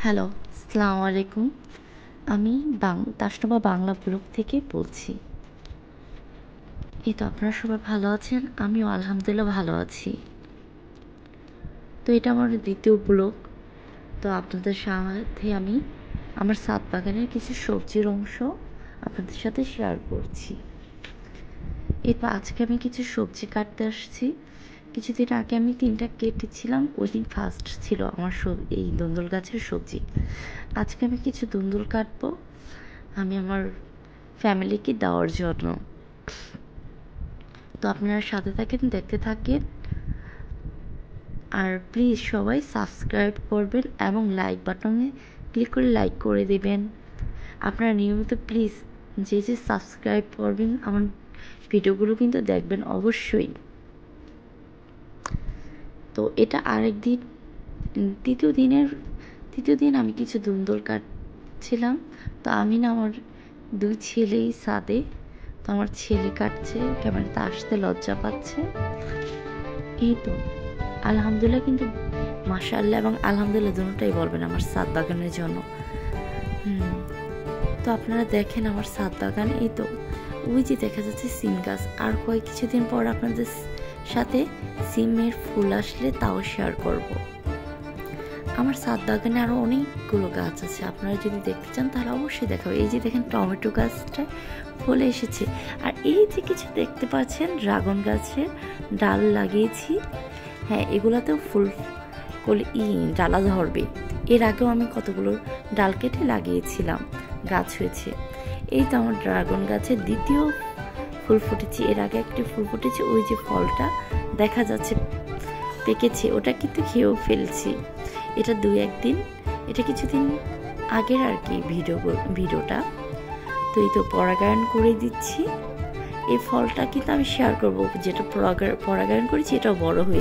Hello, আসসালামু আলাইকুম। আমি তাসনবা বাংলা ব্লগ থেকে বলছি। এই তো আপনারা সবাই ভালো আছেন? আমিও আলহামদুলিল্লাহ ভালো আছি। তো এটা আমার দ্বিতীয় ব্লগ। তো আপনাদের সাথে আমি আমার ছাদ বাগানের কিছু সবজির অংশ আপনাদের সাথে শেয়ার করছি। এরপর আজকে আমি কিছু সবজি কাটতে আসছি। কিছুদিন আগে আমি 3টা কেটেছিলাম, ওই দিন ফার্স্ট ছিল আমার এই ধুন্দুল গাছের সবজি। আজকে আমি কিছু ধুন্দুল কাটবো আমি আমার ফ্যামিলিকে দেওয়ার জন্য। তো আপনারা সাথে থাকেন, দেখতে থাকেন, আর প্লিজ সবাই সাবস্ক্রাইব করবেন এবং লাইক বাটনে ক্লিক করে লাইক করে দেবেন। আপনারা নিয়মিত প্লিজ যে সাবস্ক্রাইব করবেন আমার ভিডিওগুলো কিন্তু দেখবেন অবশ্যই। তো এটা আরেক দিন, তৃতীয় দিন আমি কিছু ধুন্দুল কাটছিলাম। তো আমি না, আমার 2 ছেলেই ছাদে। তো আমার ছেলে কাটছে, ক্যামেরাতে আসতে লজ্জা পাচ্ছে। এই তো আলহামদুলিল্লাহ, কিন্তু মাশাআল্লাহ এবং আলহামদুলিল্লাহ দুটোটাই বলবেন আমার ছাদ বাগানের জন্য। তো আপনারা দেখেন আমার ছাদ বাগান। এই তো ওই যে দেখা যাচ্ছে সিম গাছ। আর কিছুদিন পর আপনাদের সাথে সিমের ফুল আসলে তাও শেয়ার করব। আমার ছাদ বাগানে আরও অনেকগুলো গাছ আছে, আপনারা যদি দেখতে চান তাহলে অবশ্যই দেখাবো। এই যে দেখেন টমেটো গাছটা ফলে এসেছে। আর এই যে কিছু দেখতে পাচ্ছেন ড্রাগন গাছের ডাল লাগিয়েছি। হ্যাঁ, এগুলাতেও ফুল ডালা ধরবে। এর আগেও আমি কতগুলো ডাল কেটে লাগিয়েছিলাম, গাছ হয়েছে। এই তো আমার ড্রাগন গাছের দ্বিতীয় ফুল ফুটেছে। এর আগে একটি ফুল ফুটেছে, ওই যে ফলটা দেখা যাচ্ছে পেকেছে, ওটা কিন্তু খেয়েও ফেলছি। এটা 2-1 দিন, এটা কিছুদিন আগের আর কি ভিডিওটা। তো এই তো পরাগায়ন করে দিচ্ছি। এই ফলটা কিন্তু আমি শেয়ার করবো, যেটা পরাগায়ন করেছি এটাও বড় হয়ে